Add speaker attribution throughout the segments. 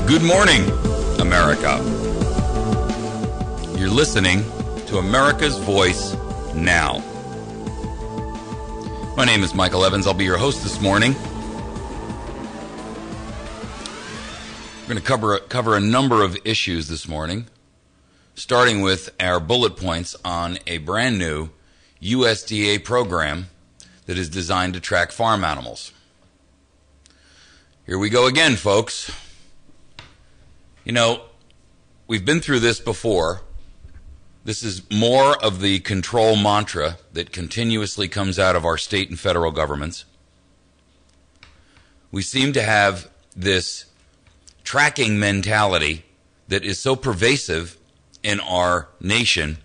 Speaker 1: Good morning, America. You're listening to America's Voice Now. My name is Michael Evans. I'll be your host this morning. We're going to cover a number of issues this morning, starting with our bullet points on a brand new USDA program that is designed to track farm animals. Here we go again, folks. You know, we've been through this before. This is more of the control mantra that continuously comes out of our state and federal governments. We seem to have this tracking mentality that is so pervasive in our nation.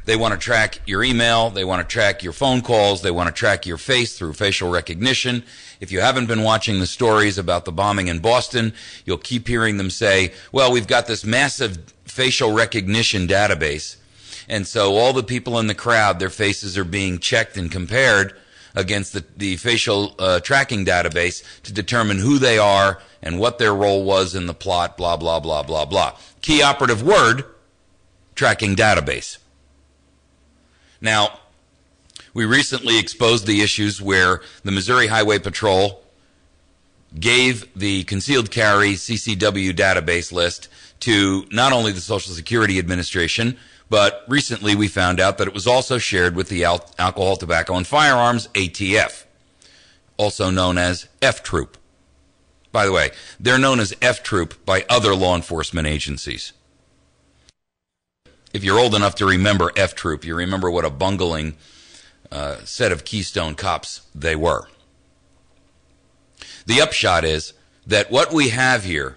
Speaker 1: They want to track your email, they want to track your phone calls, they want to track your face through facial recognition. If you haven't been watching the stories about the bombing in Boston, you'll keep hearing them say, well, we've got this massive facial recognition database, and so all the people in the crowd, their faces are being checked and compared against the facial tracking database to determine who they are and what their role was in the plot, blah, blah, blah, blah, blah. Key operative word, tracking database. Now, we recently exposed the issues where the Missouri Highway Patrol gave the concealed carry CCW database list to not only the Social Security Administration, but recently we found out that it was also shared with the Alcohol, Tobacco, and Firearms, ATF, also known as F-Troop. By the way, they're known as F-Troop by other law enforcement agencies. If you're old enough to remember F-Troop, you remember what a bungling set of Keystone cops they were. The upshot is that what we have here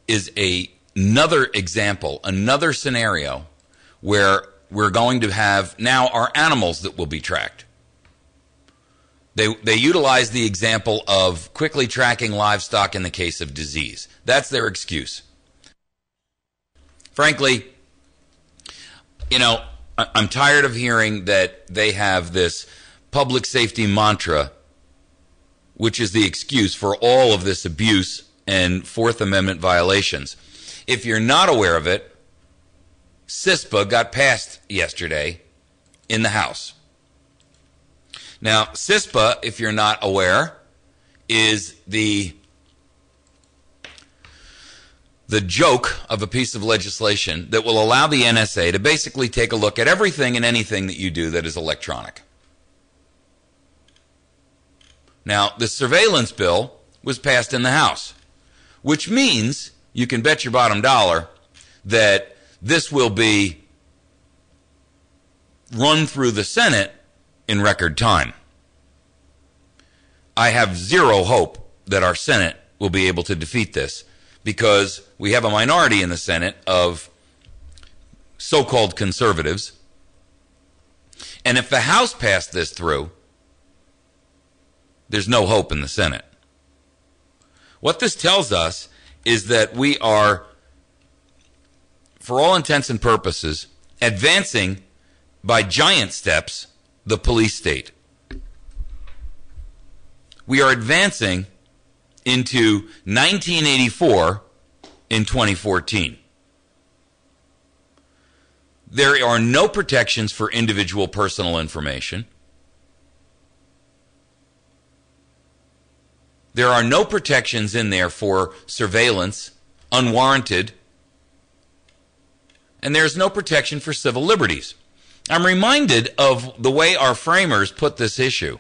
Speaker 1: is another example, another scenario where we're going to have now our animals that will be tracked. They utilize the example of quickly tracking livestock in the case of disease. That's their excuse. Frankly, you know, I'm tired of hearing that they have this public safety mantra, which is the excuse for all of this abuse and Fourth Amendment violations. If you're not aware of it, CISPA got passed yesterday in the House. Now, CISPA, if you're not aware, is the joke of a piece of legislation that will allow the NSA to basically take a look at everything and anything that you do that is electronic. Now, the surveillance bill was passed in the House, which means you can bet your bottom dollar that this will be run through the Senate in record time. I have zero hope that our Senate will be able to defeat this, because we have a minority in the Senate of so-called conservatives. And if the House passed this through, there's no hope in the Senate. What this tells us is that we are, for all intents and purposes, advancing by giant steps the police state. We are advancing into 1984 in 2014. There are no protections for individual personal information. There are no protections in there for surveillance, unwarranted, and there's no protection for civil liberties. I'm reminded of the way our framers put this issue,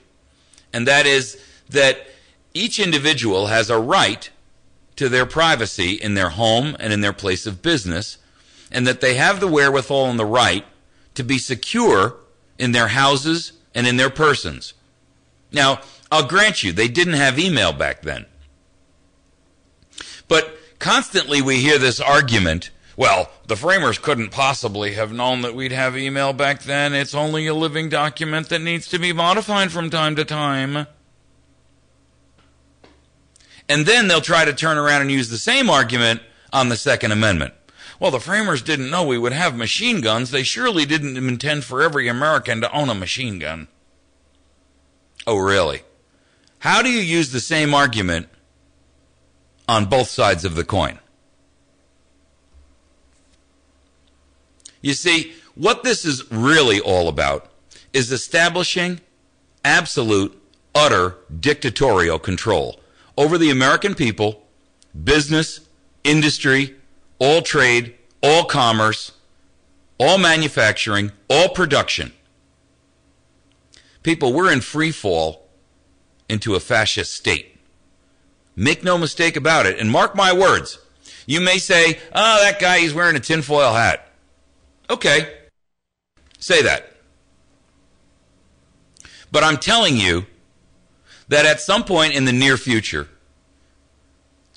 Speaker 1: and that is that each individual has a right to their privacy in their home and in their place of business, and that they have the wherewithal and the right to be secure in their houses and in their persons. Now, I'll grant you, they didn't have email back then. But constantly we hear this argument, well, the framers couldn't possibly have known that we'd have email back then. It's only a living document that needs to be modified from time to time. And then they'll try to turn around and use the same argument on the Second Amendment. Well, the framers didn't know we would have machine guns. They surely didn't intend for every American to own a machine gun. Oh, really? How do you use the same argument on both sides of the coin? You see, what this is really all about is establishing absolute, utter dictatorial control over the American people, business, industry, all trade, all commerce, all manufacturing, all production. People, we're in free fall into a fascist state. Make no mistake about it. And mark my words. You may say, oh, that guy, he's wearing a tinfoil hat. Okay. Say that. But I'm telling you that at some point in the near future,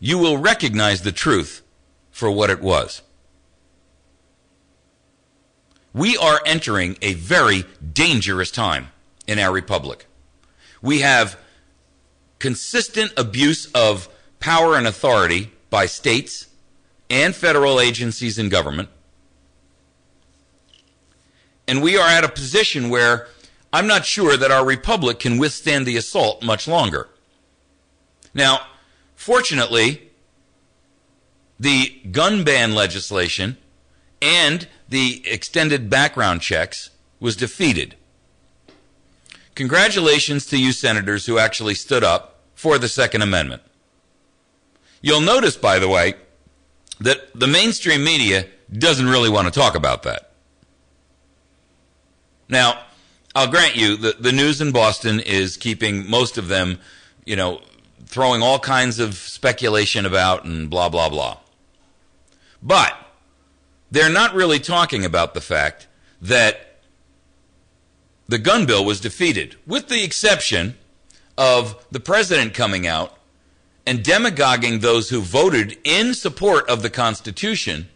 Speaker 1: you will recognize the truth for what it was. We are entering a very dangerous time in our republic. We have consistent abuse of power and authority by states and federal agencies and government. And we are at a position where I'm not sure that our republic can withstand the assault much longer. Now, fortunately, the gun ban legislation and the extended background checks was defeated. Congratulations to you senators who actually stood up for the Second Amendment. You'll notice, by the way, that the mainstream media doesn't really want to talk about that. Now, I'll grant you that the news in Boston is keeping most of them, throwing all kinds of speculation about and blah, blah, blah. But they're not really talking about the fact that the gun bill was defeated, with the exception of the president coming out and demagoguing those who voted in support of the Constitution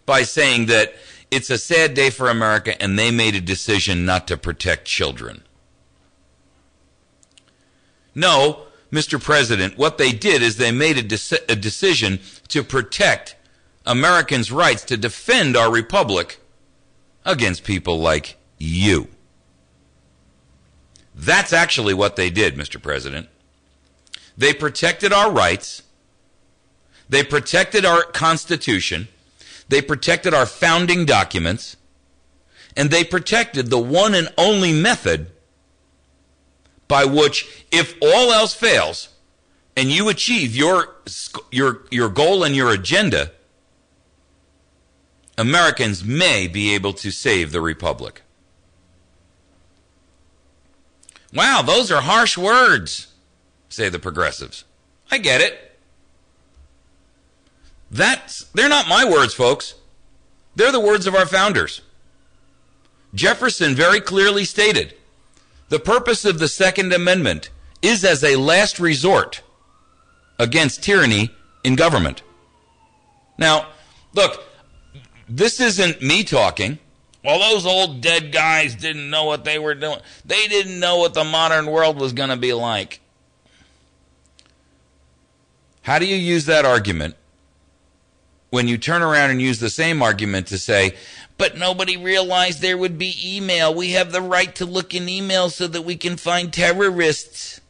Speaker 1: by saying that it's a sad day for America and they made a decision not to protect children. No, Mr. President, what they did is they made a decision to protect Americans' rights to defend our republic against people like you. That's actually what they did, Mr. President. They protected our rights. They protected our Constitution. They protected our founding documents. And they protected the one and only method by which, if all else fails, and you achieve your goal and your agenda, Americans may be able to save the republic. Wow, those are harsh words, say the progressives. I get it. They're not my words, folks. They're the words of our founders. Jefferson very clearly stated, the purpose of the Second Amendment is as a last resort against tyranny in government. Now, look, this isn't me talking. Well, those old dead guys didn't know what they were doing. They didn't know what the modern world was going to be like. How do you use that argument when you turn around and use the same argument to say, but nobody realized there would be email. We have the right to look in email so that we can find terrorists.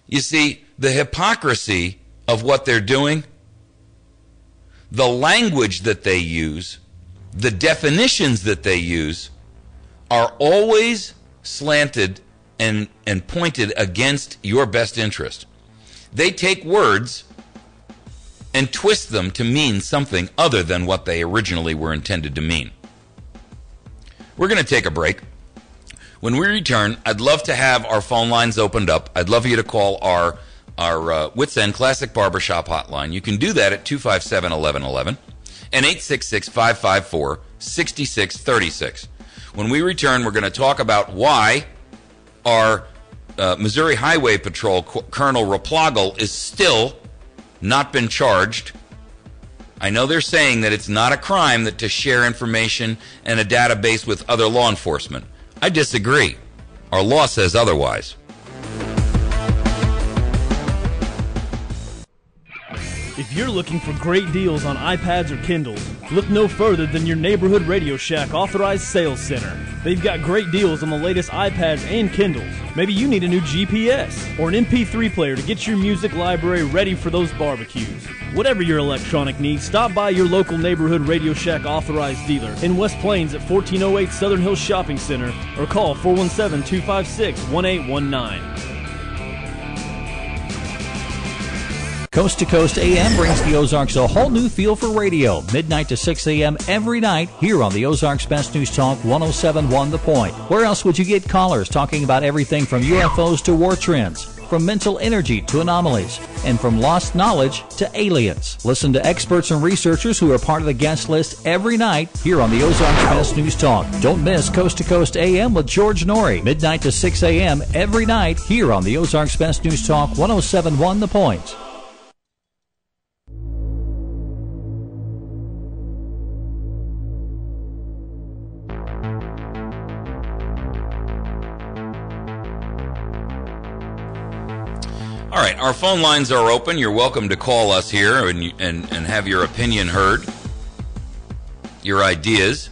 Speaker 1: You see, the hypocrisy of what they're doing, the language that they use, the definitions that they use are always slanted and pointed against your best interest. They take words and twist them to mean something other than what they originally were intended to mean. We're going to take a break. When we return, I'd love to have our phone lines opened up. I'd love you to call our Wits End Classic Barbershop hotline. You can do that at 257-1111 and 866-554-6636. When we return, we're going to talk about why our Missouri Highway Patrol Colonel Replogle is still not been charged. I know they're saying that it's not a crime to share information and a database with other law enforcement. I disagree. Our law says otherwise.
Speaker 2: If you're looking for great deals on iPads or Kindles, look no further than your neighborhood Radio Shack authorized sales center. They've got great deals on the latest iPads and Kindles. Maybe you need a new GPS or an MP3 player to get your music library ready for those barbecues. Whatever your electronic needs, stop by your local neighborhood Radio Shack authorized dealer in West Plains at 1408 Southern Hills Shopping Center or call 417-256-1819.
Speaker 3: Coast to Coast AM brings the Ozarks a whole new feel for radio. Midnight to 6 a.m. every night here on the Ozarks Best News Talk 107.1 The Point. Where else would you get callers talking about everything from UFOs to war trends, from mental energy to anomalies, and from lost knowledge to aliens? Listen to experts and researchers who are part of the guest list every night here on the Ozarks Best News Talk. Don't miss Coast to Coast AM with George Norrie. Midnight to 6 a.m. every night here on the Ozarks Best News Talk 107.1 The Point.
Speaker 1: All right, our phone lines are open. You're welcome to call us here and have your opinion heard, your ideas.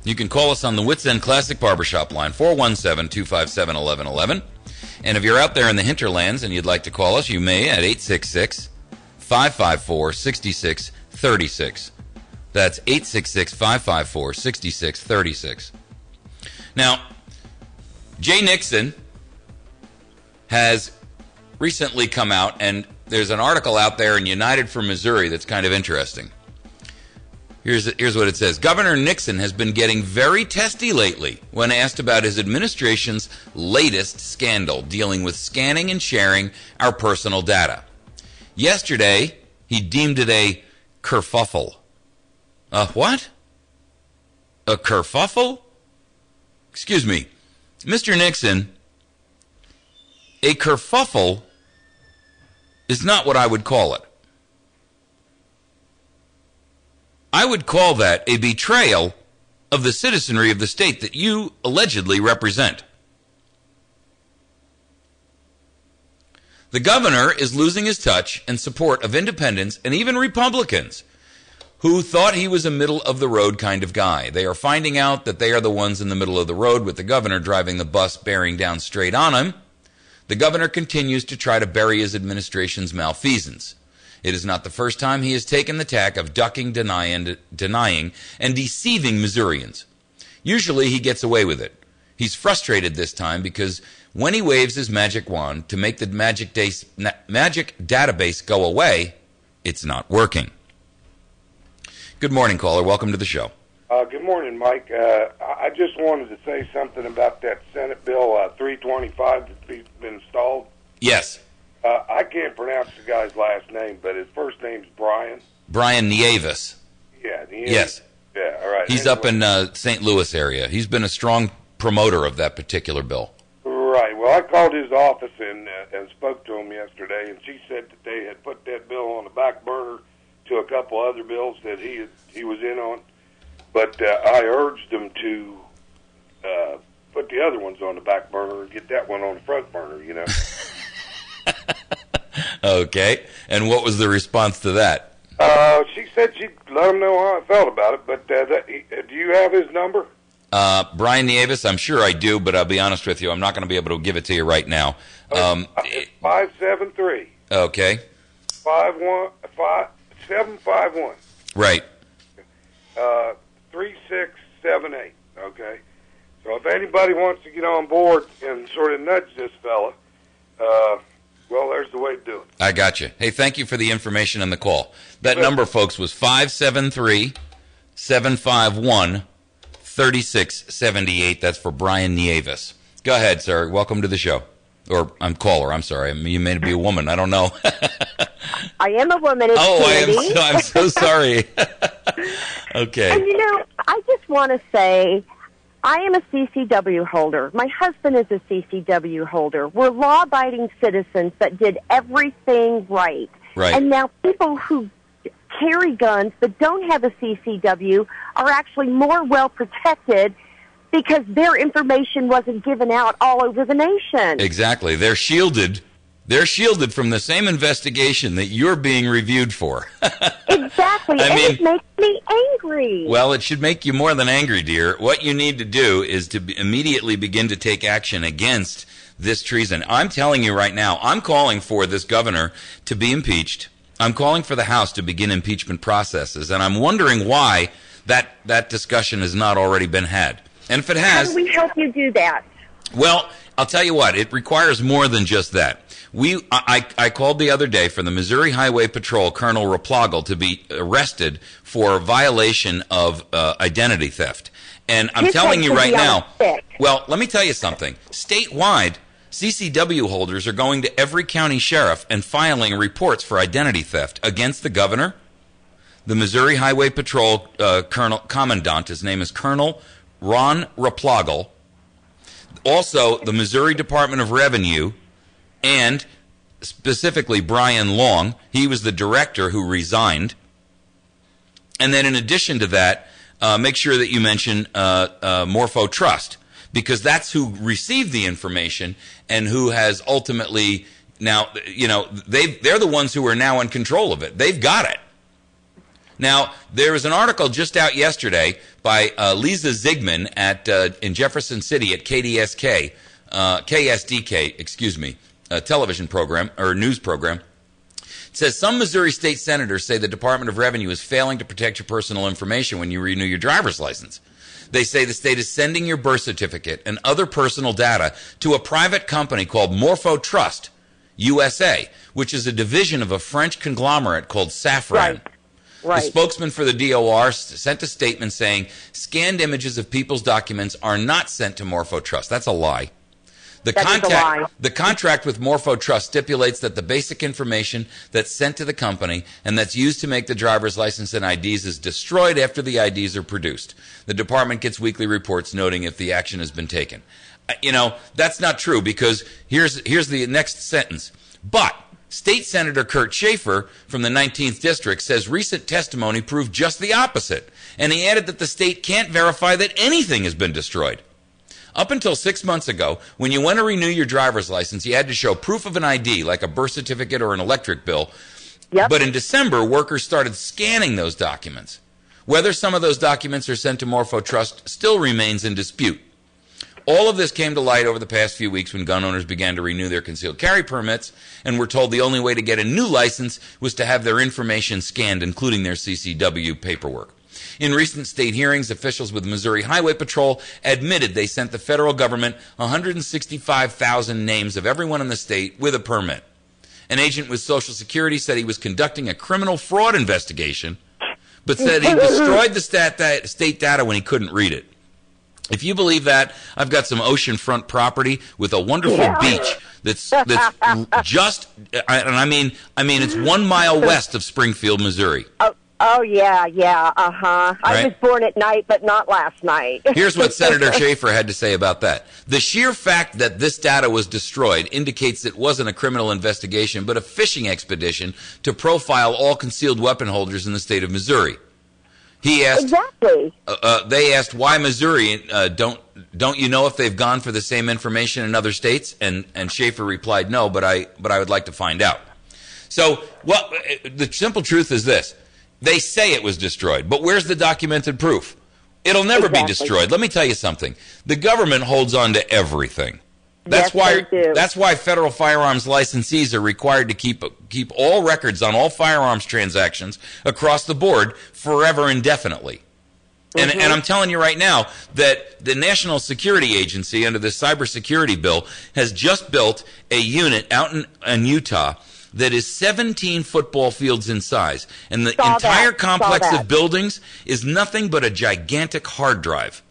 Speaker 1: You can call us on the Wits End Classic Barbershop line, 417-257-1111. And if you're out there in the hinterlands and you'd like to call us, you may at 866-554-6636. That's 866-554-6636. Now, Jay Nixon has recently come out, and there's an article out there in United for Missouri that's kind of interesting. Here's what it says. Governor Nixon has been getting very testy lately when asked about his administration's latest scandal dealing with scanning and sharing our personal data. Yesterday, he deemed it a kerfuffle. A what? A kerfuffle? Excuse me. Mr. Nixon, a kerfuffle is not what I would call it. I would call that a betrayal of the citizenry of the state that you allegedly represent. The governor is losing his touch and support of independents and even Republicans who thought he was a middle-of-the-road kind of guy. They are finding out that they are the ones in the middle of the road with the governor driving the bus bearing down straight on him. The governor continues to try to bury his administration's malfeasance. It is not the first time he has taken the tack of ducking, denying, and deceiving Missourians. Usually he gets away with it. He's frustrated this time because when he waves his magic wand to make the magic database go away, it's not working. Good morning, caller. Welcome to the show.
Speaker 4: Good morning, Mike. I just wanted to say something about that Senate Bill 325 that's been installed.
Speaker 1: Yes.
Speaker 4: I can't pronounce the guy's last name, but his first name's Brian.
Speaker 1: Brian Nieves.
Speaker 4: Yeah.
Speaker 1: Yes.
Speaker 4: Yeah, all right.
Speaker 1: He's up in St. Louis area. He's been a strong promoter of that particular bill.
Speaker 4: Right. Well, I called his office and spoke to him yesterday, and she said that they had put that bill on the back burner to a couple other bills that he was in on. But I urged them to put the other ones on the back burner and get that one on the front burner, you know.
Speaker 1: Okay. And what was the response to that?
Speaker 4: She said she'd let him know how I felt about it, but do you have his number?
Speaker 1: Brian Nieves, I'm sure I do, but I'll be honest with you, I'm not going to be able to give it to you right now.
Speaker 4: It's 573.
Speaker 1: Okay.
Speaker 4: 751.
Speaker 1: Right.
Speaker 4: 3678. Okay. So if anybody wants to get on board and sort of nudge this fella, well, there's the way to do it.
Speaker 1: I got you. Hey, thank you for the information and the call. That number, folks, was 573-751-3678. That's for Brian Nieves. Go ahead, sir. Welcome to the show. Or I'm caller. I'm sorry. You may be a woman. I don't know.
Speaker 5: I am a woman. It's
Speaker 1: I'm so sorry. Okay.
Speaker 5: And, I just want to say I am a CCW holder. My husband is a CCW holder. We're law-abiding citizens that did everything right.
Speaker 1: Right.
Speaker 5: And now people who carry guns but don't have a CCW are actually more well-protected because their information wasn't given out all over the nation.
Speaker 1: Exactly. They're shielded They're shielded from the same investigation that you're being reviewed for.
Speaker 5: Exactly. It makes me angry.
Speaker 1: Well, it should make you more than angry, dear. What you need to do is to immediately begin to take action against this treason. I'm telling you right now, I'm calling for this governor to be impeached. I'm calling for the House to begin impeachment processes, and I'm wondering why that discussion has not already been had. And if it has...
Speaker 5: How do we help you do that?
Speaker 1: Well, I'll tell you what, it requires more than just that. I called the other day for the Missouri Highway Patrol Colonel Replogle to be arrested for violation of identity theft. And I'm telling you right now, well, let me tell you something. Statewide, CCW holders are going to every county sheriff and filing reports for identity theft against the governor, the Missouri Highway Patrol Commandant, his name is Colonel Ron Replogle, also the Missouri Department of Revenue, and specifically Brian Long. He was the director who resigned. And then in addition to that, make sure that you mention morpho-trust, because that's who received the information and who has ultimately now, they're the ones who are now in control of it. They've got it. Now, there was an article just out yesterday by Lisa Zigman in Jefferson City at KSDK, television program or news program. It says some Missouri state senators say the Department of Revenue is failing to protect your personal information when you renew your driver's license. They say the state is sending your birth certificate and other personal data to a private company called Morpho-Trust USA, which is a division of a French conglomerate called Safran. Right. The spokesman for the DOR sent a statement saying scanned images of people's documents are not sent to Morpho-Trust. That's a lie. The contract with Morpho-Trust stipulates that the basic information that's sent to the company and that's used to make the driver's license and IDs is destroyed after the IDs are produced. The department gets weekly reports noting if the action has been taken. That's not true, because here's the next sentence. But State Senator Kurt Schaefer from the 19th District says recent testimony proved just the opposite, and he added that the state can't verify that anything has been destroyed. Up until 6 months ago, when you went to renew your driver's license, you had to show proof of an ID, like a birth certificate or an electric bill. Yep. But in December, workers started scanning those documents. Whether some of those documents are sent to Morpho-Trust still remains in dispute. All of this came to light over the past few weeks when gun owners began to renew their concealed carry permits and were told the only way to get a new license was to have their information scanned, including their CCW paperwork. In recent state hearings, officials with Missouri Highway Patrol admitted they sent the federal government 165,000 names of everyone in the state with a permit. An agent with Social Security said he was conducting a criminal fraud investigation, but said he destroyed the state data when he couldn't read it. If you believe that, I've got some oceanfront property with a wonderful beach that's just, and I mean, it's 1 mile west of Springfield, Missouri.
Speaker 5: Oh, yeah, uh-huh. Right? I was born at night, but not last night.
Speaker 1: Here's what Senator Schaefer had to say about that. The sheer fact that this data was destroyed indicates it wasn't a criminal investigation, but a fishing expedition to profile all concealed weapon holders in the state of Missouri. He asked,
Speaker 5: exactly.
Speaker 1: They asked why Missouri. Don't you know if they've gone for the same information in other states? And Schaefer replied, no, but I would like to find out. So, the simple truth is this. They say it was destroyed, but where's the documented proof? It'll never be destroyed. Let me tell you something. The government holds on to everything. That's why federal firearms licensees are required to keep all records on all firearms transactions across the board forever indefinitely. And I'm telling you right now that the National Security Agency, under the cybersecurity bill, has just built a unit out in Utah that is 17 football fields in size. And the entire complex of buildings is nothing but a gigantic hard drive.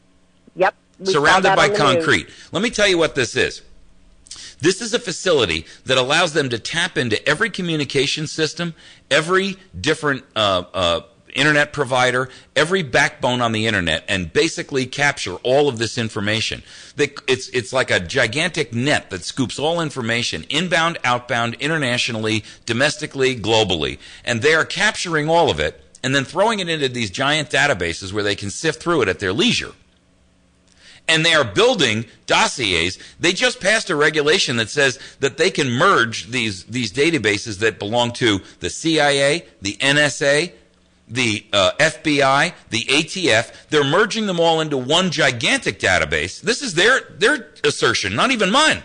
Speaker 5: Yep.
Speaker 1: Surrounded by concrete. Let me tell you what this is. This is a facility that allows them to tap into every communication system, every different internet provider, every backbone on the internet, and basically capture all of this information. It's like a gigantic net that scoops all information, inbound, outbound, internationally, domestically, globally. And they are capturing all of it and then throwing it into these giant databases where they can sift through it at their leisure. And they are building dossiers. They just passed a regulation that says that they can merge these databases that belong to the CIA, the NSA, the FBI, the ATF. They're merging them all into one gigantic database. This is their assertion, not even mine.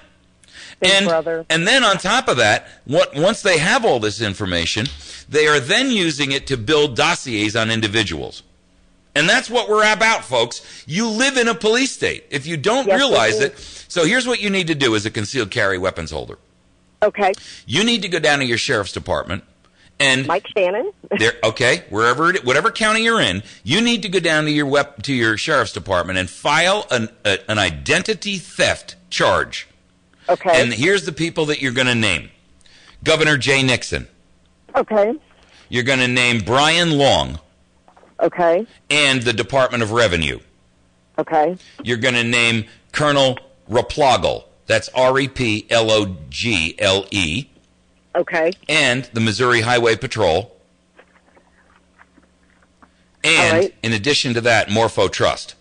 Speaker 1: And then on top of that, once they have all this information, they are then using it to build dossiers on individuals. And that's what we're about, folks. You live in a police state. If you don't realize it, so here's what you need to do as a concealed carry weapons holder.
Speaker 5: Okay.
Speaker 1: You need to go down to your sheriff's department and
Speaker 5: Mike Shannon.
Speaker 1: Whatever county you're in, you need to go down to your sheriff's department and file an identity theft charge.
Speaker 5: Okay.
Speaker 1: And here's the people that you're going to name: Governor Jay Nixon.
Speaker 5: Okay.
Speaker 1: You're going to name Brian Long.
Speaker 5: Okay.
Speaker 1: And the Department of Revenue.
Speaker 5: Okay.
Speaker 1: You're going to name Colonel Replogle. That's Replogle.
Speaker 5: Okay.
Speaker 1: And the Missouri Highway Patrol. And in addition to that, Morpho-Trust.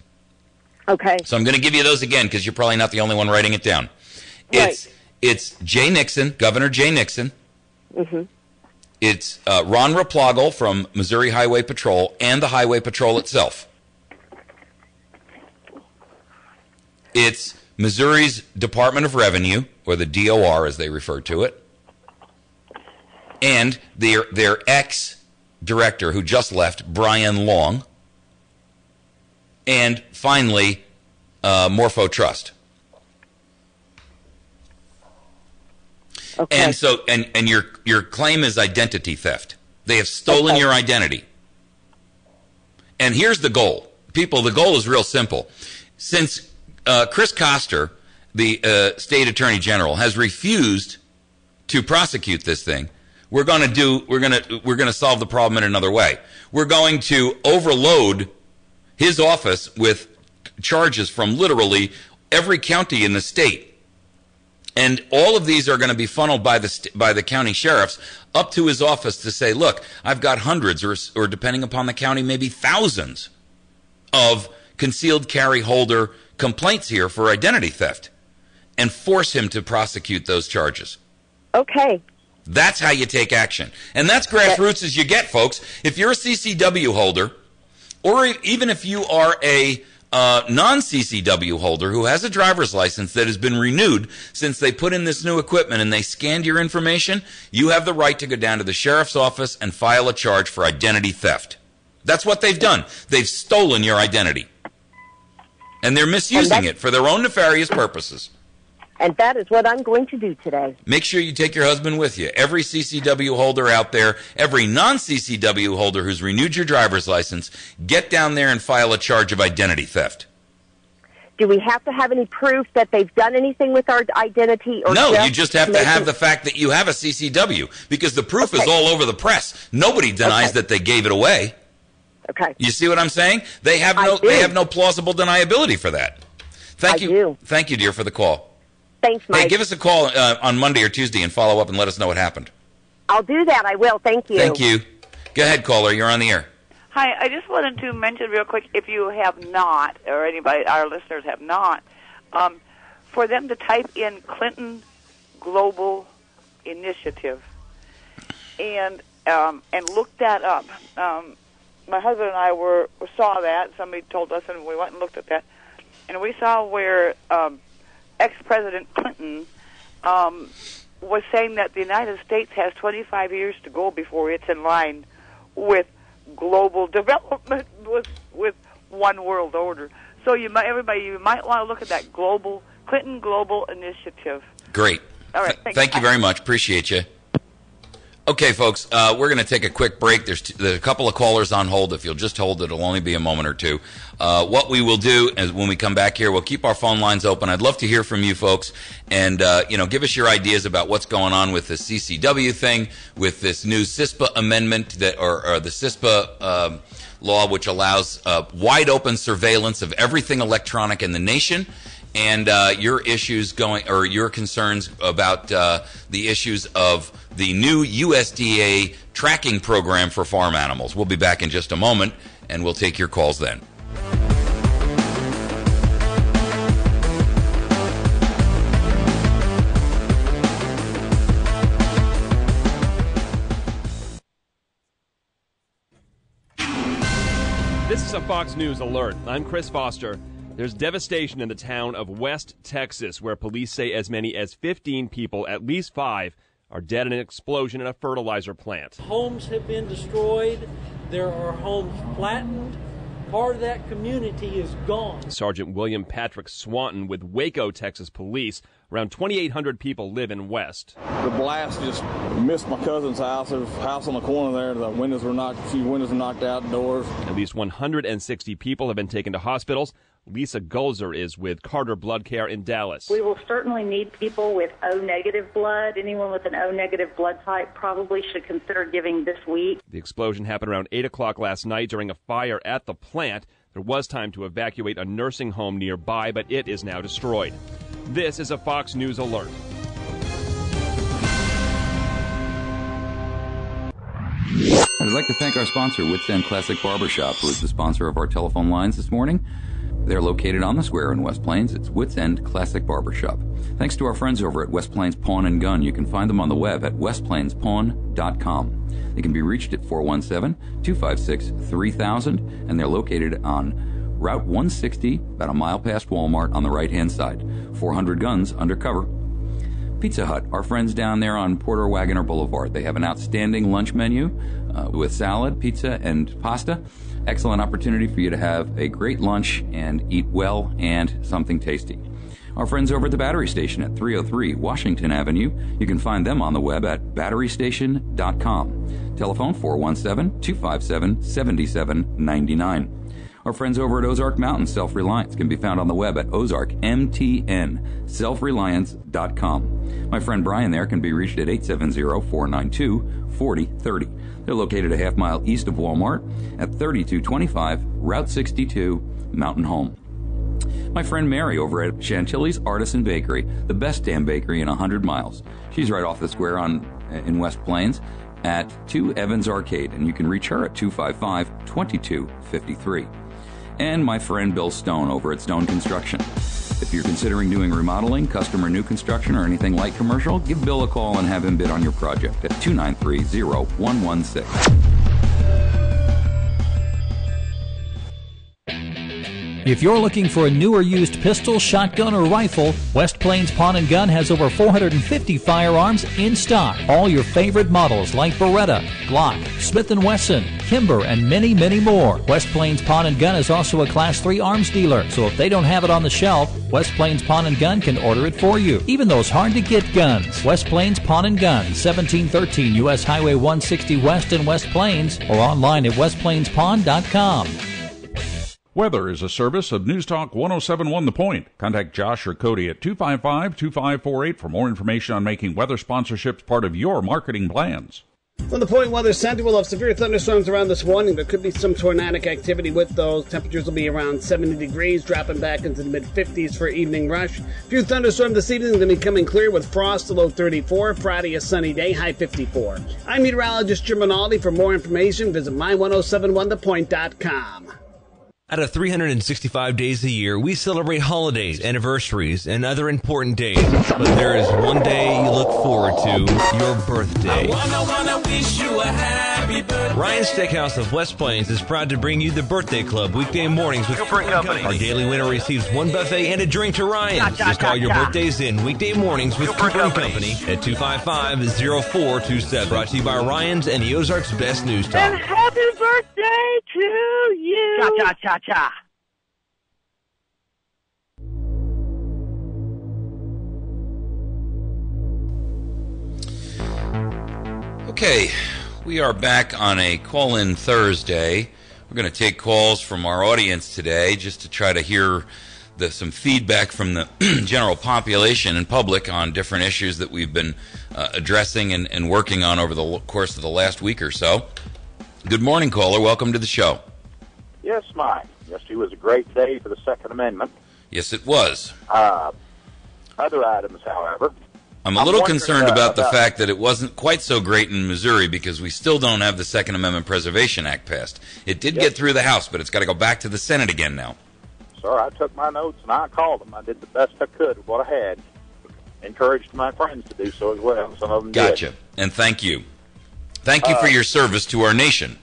Speaker 5: Okay.
Speaker 1: So I'm going to give you those again because you're probably not the only one writing it down. It's Jay Nixon, Governor Jay Nixon. Mm-hmm. It's Ron Replogle from Missouri Highway Patrol and the Highway Patrol itself. It's Missouri's Department of Revenue, or the DOR as they refer to it, and their ex-director who just left, Brian Long, and finally, Morpho-Trust.
Speaker 5: Okay.
Speaker 1: And so, and your claim is identity theft. They have stolen your identity. And here's the goal. People, the goal is real simple. Since Chris Koster, the state attorney general, has refused to prosecute this thing, we're going to solve the problem in another way. We're going to overload his office with charges from literally every county in the state. And all of these are going to be funneled by the county sheriffs up to his office to say, look, I've got hundreds or depending upon the county, maybe thousands of concealed carry holder complaints here for identity theft, and force him to prosecute those charges. Okay. That's how you take action. And that's grassroots as you get, folks. If you're a CCW holder, or even if you are a non-CCW holder who has a driver's license that has been renewed since they put in this new equipment and they scanned your information, you have the right to go down to the sheriff's office and file a charge for identity theft. That's what they've done. They've stolen your identity. And they're misusing it for their own nefarious purposes.
Speaker 5: And that is what I'm going to do today.
Speaker 1: Make sure you take your husband with you. Every CCW holder out there, every non-CCW holder who's renewed your driver's license, get down there and file a charge of identity theft.
Speaker 5: Do we have to have any proof that they've done anything with our identity? Or
Speaker 1: no, you just have to have the fact that you have a CCW, because the proof is all over the press. Nobody denies that they gave it away.
Speaker 5: Okay.
Speaker 1: You see what I'm saying? They have no plausible deniability for that. Thank you, dear, for the call.
Speaker 5: Thanks, Mike.
Speaker 1: Hey, give us a call on Monday or Tuesday and follow up and let us know what happened.
Speaker 5: I'll do that. I will. Thank you.
Speaker 1: Thank you. Go ahead, caller. You're on the air.
Speaker 6: Hi. I just wanted to mention real quick, if you have not, or anybody, our listeners have not, for them to type in Clinton Global Initiative and look that up. My husband and I saw that. Somebody told us, and we went and looked at that. And we saw where ex-President Clinton was saying that the United States has 25 years to go before it's in line with global development with one world order. So you might want to look at that Clinton Global Initiative.
Speaker 1: Great.
Speaker 6: All right.
Speaker 1: Thank you very much. Appreciate you. Okay, folks, we're going to take a quick break. There's a couple of callers on hold. If you'll just hold, it'll only be a moment or two. What we will do is when we come back here, we'll keep our phone lines open. I'd love to hear from you folks, and give us your ideas about what's going on with the CCW thing, with this new CISPA amendment or the CISPA law, which allows wide open surveillance of everything electronic in the nation. And your concerns about the issues of the new USDA tracking program for farm animals. We'll be back in just a moment, and we'll take your calls then.
Speaker 7: This is a Fox News alert. I'm Chris Foster. There's devastation in the town of West Texas, where police say as many as 15 people, at least 5, are dead in an explosion in a fertilizer plant.
Speaker 8: Homes have been destroyed. There are homes flattened. Part of that community is gone.
Speaker 7: Sergeant William Patrick Swanton with Waco, Texas Police. Around 2,800 people live in West.
Speaker 9: The blast just missed my cousin's house. There's a house on the corner there. The windows were knocked, a few windows were knocked out, doors.
Speaker 7: At least 160 people have been taken to hospitals. Lisa Golzer is with Carter Blood Care in Dallas.
Speaker 10: We will certainly need people with O-negative blood. Anyone with an O-negative blood type probably should consider giving this week.
Speaker 7: The explosion happened around 8 o'clock last night during a fire at the plant. There was time to evacuate a nursing home nearby, but it is now destroyed. This is a Fox News alert.
Speaker 1: I'd like to thank our sponsor, Wits End Classic Barbershop, who is the sponsor of our telephone lines this morning. They're located on the square in West Plains. It's Wits End Classic Barbershop. Thanks to our friends over at West Plains Pawn and Gun. You can find them on the web at westplainspawn.com. They can be reached at 417-256-3000, and they're located on Route 160, about a mile past Walmart on the right-hand side. 400 guns undercover. Pizza Hut, our friends down there on Porter Wagoner Boulevard. They have an outstanding lunch menu with salad, pizza, and pasta. Excellent opportunity for you to have a great lunch and eat well and something tasty. Our friends over at the Battery Station at 303 Washington Avenue. You can find them on the web at batterystation.com. Telephone 417-257-7799. Our friends over at Ozark Mountain Self-Reliance can be found on the web at ozarkmtnselfreliance.com. My friend Brian there can be reached at 870-492-4030. They're located a half mile east of Walmart at 3225 Route 62, Mountain Home. My friend Mary over at Chantilly's Artisan Bakery, the best damn bakery in 100 miles. She's right off the square in West Plains at 2 Evans Arcade, and you can reach her at 255-2253. And my friend Bill Stone over at Stone Construction. If you're considering doing remodeling, custom or new construction, or anything light commercial, give Bill a call and have him bid on your project at 293-0116.
Speaker 3: If you're looking for a new or used pistol, shotgun, or rifle, West Plains Pawn and Gun has over 450 firearms in stock. All your favorite models like Beretta, Glock, Smith & Wesson, Kimber, and many, many more. West Plains Pawn and Gun is also a Class 3 arms dealer, so if they don't have it on the shelf, West Plains Pawn and Gun can order it for you. Even those hard-to-get guns. West Plains Pawn and Gun, 1713 U.S. Highway 160 West in West Plains, or online at westplainspawn.com.
Speaker 11: Weather is a service of News Talk 1071 The Point. Contact Josh or Cody at 255-2548 for more information on making weather sponsorships part of your marketing plans.
Speaker 12: From the Point Weather Center, we'll have severe thunderstorms around this morning. There could be some tornadic activity with those. Temperatures will be around 70 degrees, dropping back into the mid-50s for evening rush. A few thunderstorms this evening, then becoming clear with frost, a low 34. Friday, a sunny day, high 54. I'm meteorologist Jim Rinaldi. For more information, visit my1071thepoint.com.
Speaker 13: Out of 365 days a year, we celebrate holidays, anniversaries, and other important days. But there is one day you look forward to, your birthday. I wish you a happy birthday. Ryan's Steakhouse of West Plains is proud to bring you the Birthday Club weekday mornings with Cooper & Company. Our daily winner receives one buffet and a drink to Ryan's. Just call your birthdays in weekday mornings with Cooper & Company at 255-0427. Brought to you by Ryan's and the Ozarks Best News Talk.
Speaker 14: And happy birthday to you! Cha-cha-cha-cha!
Speaker 1: Okay, we are back on a call-in Thursday. We're going to take calls from our audience today just to try to hear some feedback from the general population and public on different issues that we've been addressing and working on over the course of the last week or so. Good morning, caller. Welcome to the show.
Speaker 15: Yes, Mike. Yesterday was a great day for the Second Amendment.
Speaker 1: Yes, it was.
Speaker 15: Other items, however.
Speaker 1: I'm a little concerned about the fact that it wasn't quite so great in Missouri because we still don't have the Second Amendment Preservation Act passed. It did get through the House, but it's got to go back to the Senate again now.
Speaker 15: Sir, I took my notes and I called them. I did the best I could with what I had. Encouraged my friends to do so as well. Some of them
Speaker 1: Gotcha.
Speaker 15: did.
Speaker 1: And thank you. Thank you for your service to our nation.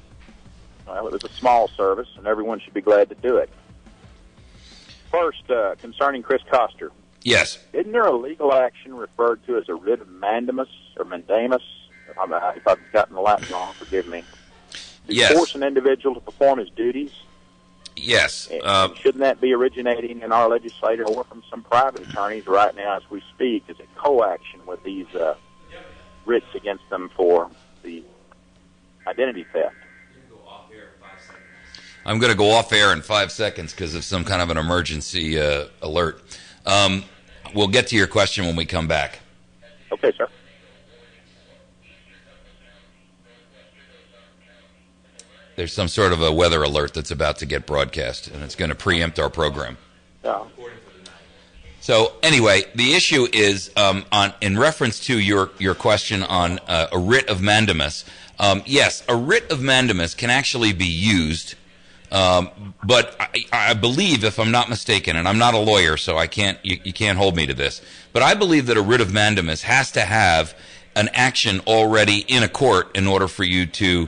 Speaker 15: Well, it was a small service, and everyone should be glad to do it. First, concerning Chris Koster.
Speaker 1: Yes.
Speaker 15: Isn't there a legal action referred to as a writ of mandamus or mandamus? If I've gotten the Latin wrong, forgive me.
Speaker 1: Yes.
Speaker 15: Force an individual to perform his duties?
Speaker 1: Yes.
Speaker 15: And shouldn't that be originating in our legislature or from some private attorneys right now as we speak? Is it co-action with these writs against them for the identity theft?
Speaker 1: I'm going to go off air in 5 seconds because of some kind of an emergency alert. We'll get to your question when we come back.
Speaker 15: Okay, sir.
Speaker 1: There's some sort of a weather alert that's about to get broadcast, and it's going to preempt our program.
Speaker 15: No.
Speaker 1: So anyway, the issue is in reference to your question on a writ of mandamus. Yes, a writ of mandamus can actually be used, but I believe, if I'm not mistaken, and I'm not a lawyer, so you can't hold me to this, but I believe that a writ of mandamus has to have an action already in a court in order for you to.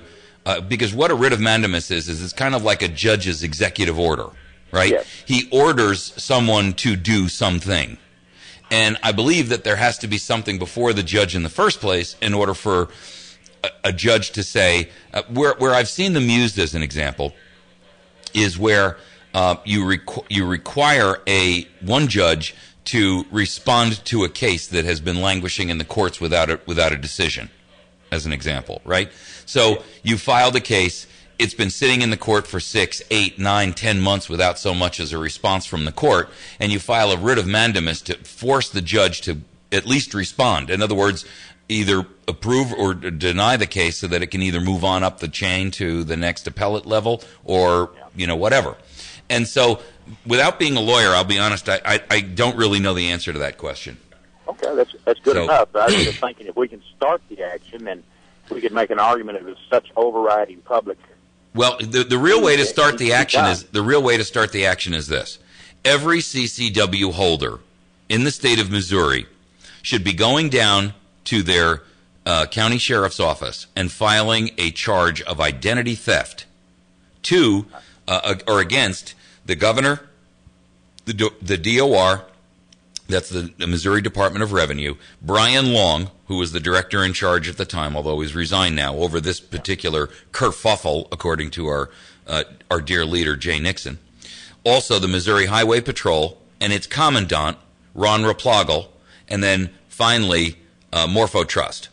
Speaker 1: Because what a writ of mandamus is it's kind of like a judge's executive order, right?
Speaker 15: Yes.
Speaker 1: He orders someone to do something. And I believe that there has to be something before the judge in the first place in order for a judge to say, where I've seen them used as an example, is where you require one judge to respond to a case that has been languishing in the courts without a decision, as an example, right? So you filed a case, it's been sitting in the court for 6, 8, 9, 10 months without so much as a response from the court, and you file a writ of mandamus to force the judge to at least respond. In other words, either approve or deny the case so that it can either move on up the chain to the next appellate level or, whatever. And so, without being a lawyer, I'll be honest, I don't really know the answer to that question.
Speaker 15: Okay, that's good enough. I was just thinking if we can start the action, then we could make an argument if it's such overriding public.
Speaker 1: Well, the real way to start the action is this: every CCW holder in the state of Missouri should be going down to their county sheriff's office and filing a charge of identity theft to or against the governor, the DOR. That's the Missouri Department of Revenue. Brian Long, who was the director in charge at the time, although he's resigned now, over this particular kerfuffle, according to our dear leader, Jay Nixon. Also, the Missouri Highway Patrol and its commandant, Ron Raplogel, and then finally, morpho-trust.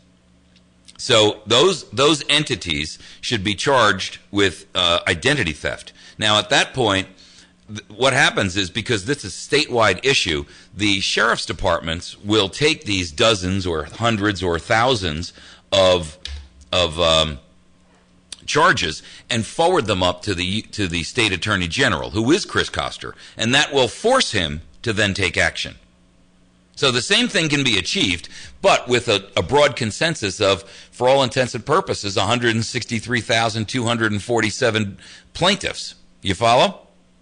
Speaker 1: So those entities should be charged with identity theft. Now, at that point, what happens is, because this is a statewide issue, the sheriff's departments will take these dozens or hundreds or thousands of charges and forward them up to the state attorney general, who is Chris Koster, and that will force him to then take action. So the same thing can be achieved, but with a broad consensus of, for all intents and purposes, 163,247 plaintiffs. You follow?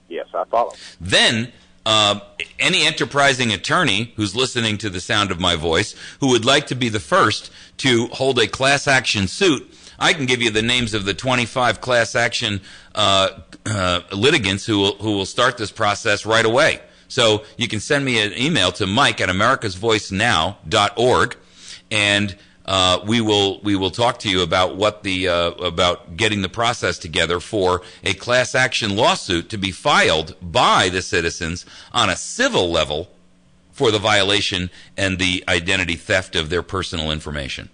Speaker 15: Yes, I follow.
Speaker 1: Then, any enterprising attorney who's listening to the sound of my voice who would like to be the first to hold a class action suit, I can give you the names of the 25 class action litigants who will start this process right away. So you can send me an email to mike@americasvoicenow.org, and we will talk to you about about getting the process together for a class action lawsuit to be filed by the citizens on a civil level for the violation and the identity theft of their personal information.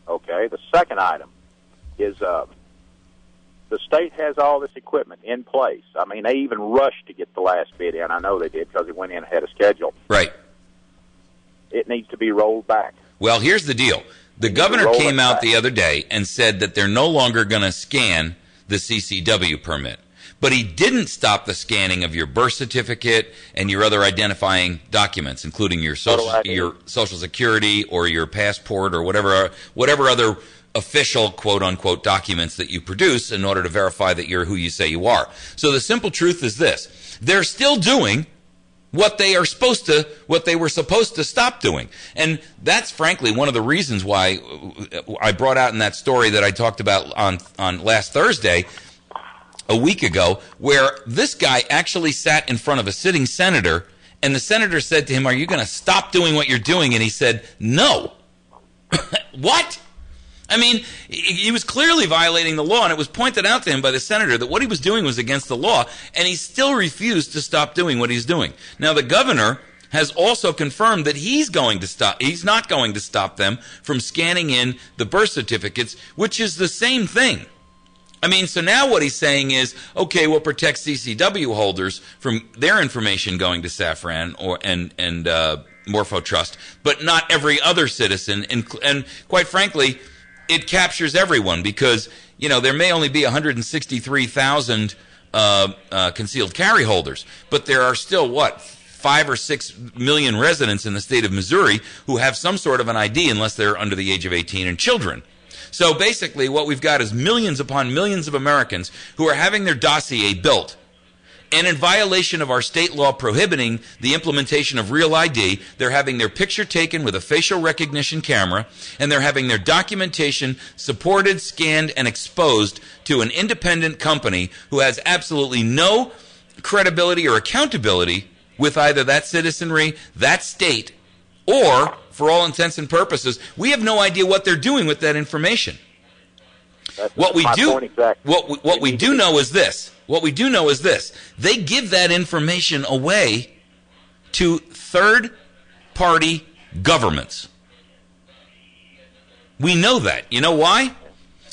Speaker 15: Okay. The second item is the state has all this equipment in place. I mean, they even rushed to get the last bid in. I know they did because it went in ahead of schedule.
Speaker 1: Right.
Speaker 15: It needs to be rolled back.
Speaker 1: Well, here's the deal. The governor came out the other day and said that they're no longer going to scan the CCW permit. But he didn't stop the scanning of your birth certificate and your other identifying documents, including your social security or your passport or whatever other official quote-unquote documents that you produce in order to verify that you're who you say you are. So the simple truth is this: they're still doing what they were supposed to stop doing. And that's frankly one of the reasons why I brought out in that story that I talked about on last Thursday a week ago where this guy actually sat in front of a sitting senator, and the senator said to him, "Are you going to stop doing what you're doing?" And he said, "No." What? I mean, he was clearly violating the law, and it was pointed out to him by the senator that what he was doing was against the law, and he still refused to stop doing what he's doing. Now, the governor has also confirmed that he's not going to stop them from scanning in the birth certificates, which is the same thing. I mean, so now what he's saying is, okay, we'll protect CCW holders from their information going to Safran and morpho-trust, but not every other citizen, and quite frankly, it captures everyone because, there may only be 163,000 concealed carry holders, but there are still, 5 or 6 million residents in the state of Missouri who have some sort of an ID unless they're under the age of 18 and children. So basically what we've got is millions upon millions of Americans who are having their dossier built. And in violation of our state law prohibiting the implementation of real ID, they're having their picture taken with a facial recognition camera, and they're having their documentation supported, scanned, and exposed to an independent company who has absolutely no credibility or accountability with either that citizenry, that state, or, for all intents and purposes, we have no idea what they're doing with that information. What we do know is this. What we do know is this. They give that information away to third-party governments. We know that. You know why?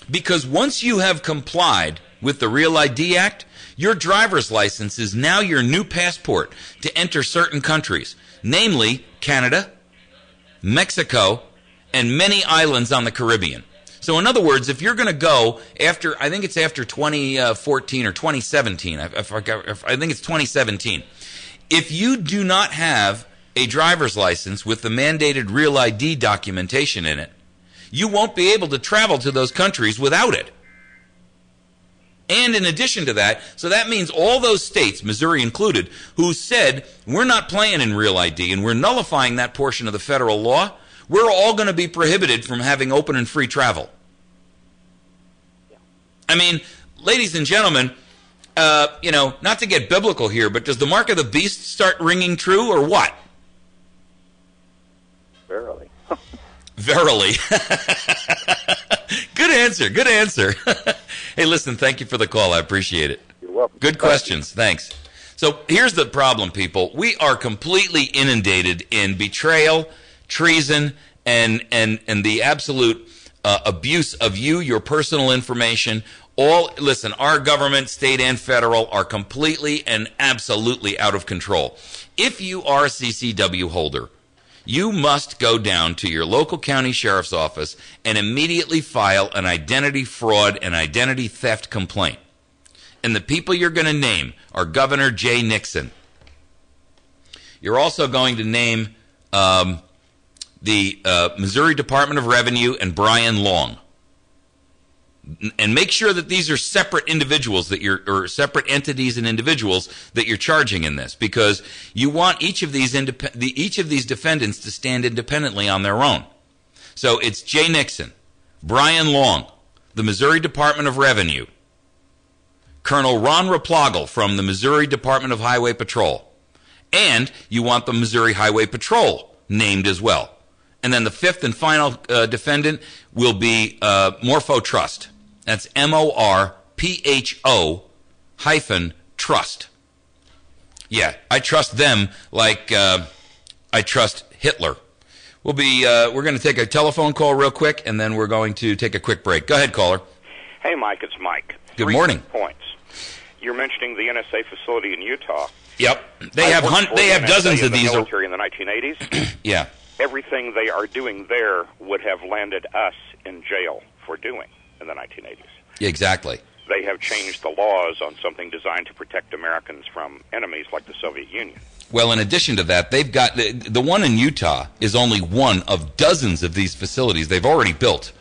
Speaker 1: Because once you have complied with the Real ID Act, your driver's license is now your new passport to enter certain countries, namely Canada, Mexico, and many islands on the Caribbean. So in other words, if you're going to go after, I think it's after 2014 or 2017, I think it's 2017, if you do not have a driver's license with the mandated Real ID documentation in it, you won't be able to travel to those countries without it. And in addition to that, so that means all those states, Missouri included, who said, we're not playing in Real ID and we're nullifying that portion of the federal law, we're all going to be prohibited from having open and free travel. I mean, ladies and gentlemen, not to get biblical here, but does the mark of the beast start ringing true or what?
Speaker 15: Verily.
Speaker 1: Verily. Good answer. Good answer. Hey, listen, thank you for the call. I appreciate it.
Speaker 15: You're welcome.
Speaker 1: Good questions. Thanks. So here's the problem, people. We are completely inundated in betrayal, treason, and the absolute abuse of you, your personal information. Listen, our government, state and federal, are completely and absolutely out of control. If you are a CCW holder, you must go down to your local county sheriff's office and immediately file an identity fraud and identity theft complaint. And the people you're going to name are Governor Jay Nixon. You're also going to name the Missouri Department of Revenue and Brian Long. And make sure that these are separate individuals or separate entities and individuals that you're charging in this, because you want each of these defendants to stand independently on their own. So it's Jay Nixon, Brian Long, the Missouri Department of Revenue, Colonel Ron Replogle from the Missouri Department of Highway Patrol, and you want the Missouri Highway Patrol named as well. And then the fifth and final defendant will be morpho-trust. That's MORPHO-trust. Yeah, I trust them like I trust Hitler. We're going to take a telephone call real quick, and then we're going to take a quick break. Go ahead, caller.
Speaker 16: Hey, Mike, it's Mike.
Speaker 1: Good morning.
Speaker 16: 3 points. You're mentioning the NSA facility in Utah.
Speaker 1: Yep, they have dozens of these.
Speaker 16: Military in the 1980s.
Speaker 1: Yeah.
Speaker 16: Everything they are doing there would have landed us in jail for doing in the 1980s.
Speaker 1: Exactly.
Speaker 16: They have changed the laws on something designed to protect Americans from enemies like the Soviet Union.
Speaker 1: Well, in addition to that, they've got the one in Utah is only one of dozens of these facilities they've already built.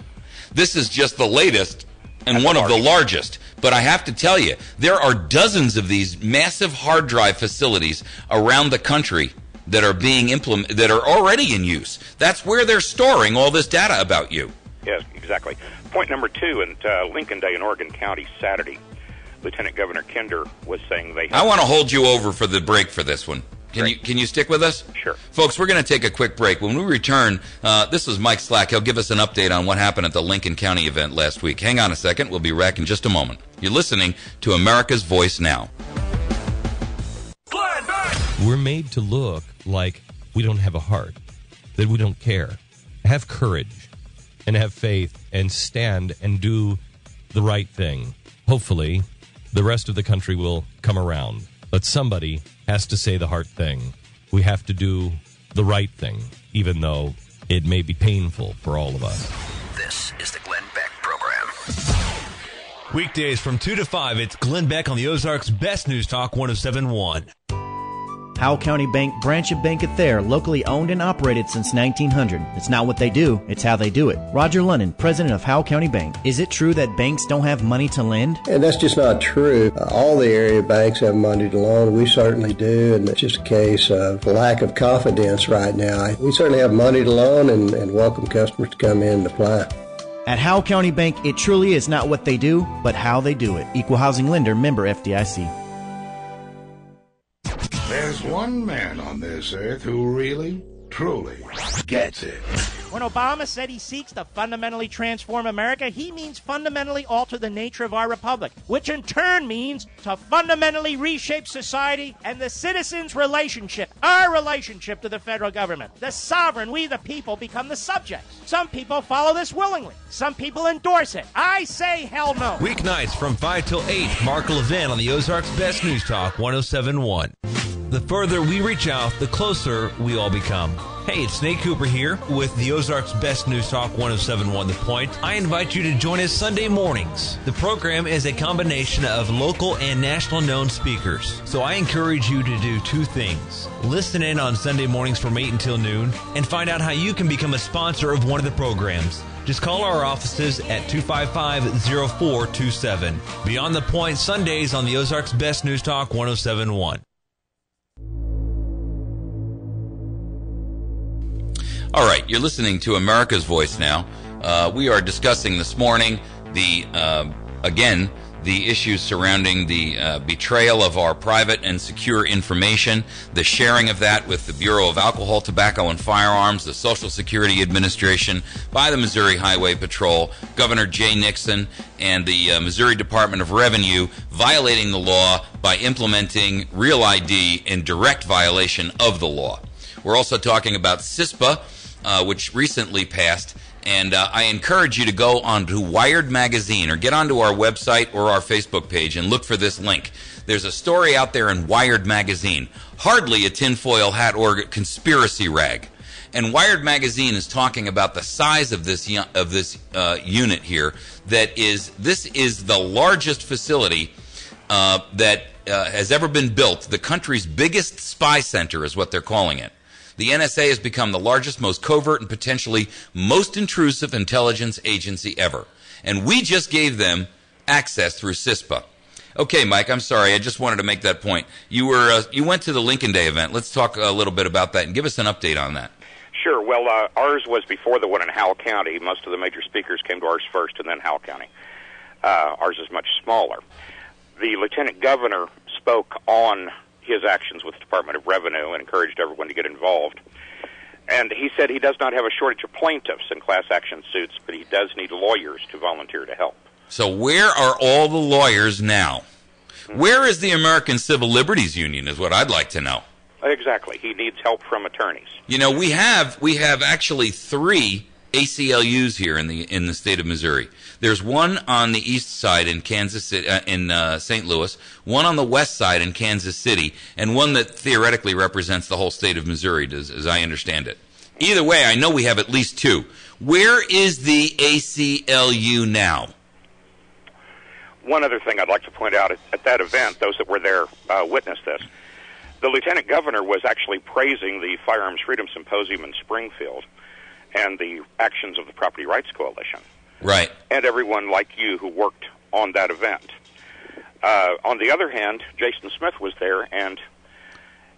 Speaker 1: This is just the latest and one of the largest. But I have to tell you, there are dozens of these massive hard drive facilities around the country that are being implemented, that are already in use. That's where they're storing all this data about you.
Speaker 16: Yes, exactly. Point number 2, and Lincoln Day in Oregon County, Saturday. Lieutenant Governor Kinder was saying they.
Speaker 1: I want to hold you over for the break for this one. Can you stick with us?
Speaker 16: Sure.
Speaker 1: Folks, we're going to take a quick break. When we return, this is Mike Slack. He'll give us an update on what happened at the Lincoln County event last week. Hang on a second. We'll be back in just a moment. You're listening to America's Voice Now.
Speaker 13: We're made to look like we don't have a heart, that we don't care. Have courage and have faith and stand and do the right thing. Hopefully, the rest of the country will come around. But somebody has to say the hard thing. We have to do the right thing, even though it may be painful for all of us.
Speaker 17: This is the Glenn Beck Program.
Speaker 13: Weekdays from 2 to 5, it's Glenn Beck on the Ozarks' Best News Talk 107.1.
Speaker 18: Howell County Bank, branch of Bank at Thayer, locally owned and operated since 1900. It's not what they do, it's how they do it. Roger London, president of Howell County Bank. Is it true that banks don't have money to lend?
Speaker 19: And that's just not true. All the area banks have money to loan. We certainly do, and it's just a case of lack of confidence right now. We certainly have money to loan and welcome customers to come in and apply.
Speaker 18: At Howell County Bank, it truly is not what they do, but how they do it. Equal housing lender, member FDIC.
Speaker 20: There's one man on this earth who really, truly gets it.
Speaker 21: When Obama said he seeks to fundamentally transform America, he means fundamentally alter the nature of our republic, which in turn means to fundamentally reshape society and the citizens' relationship, our relationship to the federal government. The sovereign, we the people, become the subjects. Some people follow this willingly. Some people endorse it. I say hell no.
Speaker 13: Weeknights from 5 till 8, Mark Levin on the Ozarks' Best News Talk 107.1. The further we reach out, the closer we all become. Hey, it's Nate Cooper here with the Ozarks' Best News Talk 107.1 The Point. I invite you to join us Sunday mornings. The program is a combination of local and national known speakers. So I encourage you to do two things. Listen in on Sunday mornings from 8 until noon and find out how you can become a sponsor of one of the programs. Just call our offices at 255-0427. Beyond the Point, Sundays on the Ozarks' Best News Talk 107.1.
Speaker 1: All right, you're listening to America's Voice Now. We are discussing this morning the issues surrounding the betrayal of our private and secure information, the sharing of that with the Bureau of Alcohol, Tobacco, and Firearms, the Social Security Administration, by the Missouri Highway Patrol, Governor Jay Nixon, and the Missouri Department of Revenue violating the law by implementing Real ID in direct violation of the law. We're also talking about CISPA, which recently passed, and I encourage you to go onto Wired Magazine or get onto our website or our Facebook page and look for this link. There's a story out there in Wired Magazine, hardly a tinfoil hat or conspiracy rag. And Wired Magazine is talking about the size of this unit here. This is the largest facility that has ever been built. The country's biggest spy center is what they're calling it. The NSA has become the largest, most covert, and potentially most intrusive intelligence agency ever. And we just gave them access through CISPA. Okay, Mike, I'm sorry. I just wanted to make that point. You went to the Lincoln Day event. Let's talk a little bit about that and give us an update on that.
Speaker 16: Sure. Well, ours was before the one in Howell County. Most of the major speakers came to ours first and then Howell County. Ours is much smaller. The Lieutenant Governor spoke on his actions with the Department of Revenue and encouraged everyone to get involved. And he said he does not have a shortage of plaintiffs in class action suits, but he does need lawyers to volunteer to help.
Speaker 1: So where are all the lawyers now? Where is the American Civil Liberties Union is what I'd like to know.
Speaker 16: Exactly. He needs help from attorneys.
Speaker 1: You know, we have actually 3 ACLUs here in the state of Missouri. There's one on the east side in Kansas City, in St. Louis, one on the west side in Kansas City, and one that theoretically represents the whole state of Missouri, as I understand it. Either way, I know we have at least 2. Where is the ACLU now?
Speaker 16: One other thing I'd like to point out at that event, those that were there witnessed this. The Lieutenant Governor was actually praising the Firearms Freedom Symposium in Springfield and the actions of the Property Rights Coalition.
Speaker 1: Right.
Speaker 16: And everyone like you who worked on that event. On the other hand, Jason Smith was there, and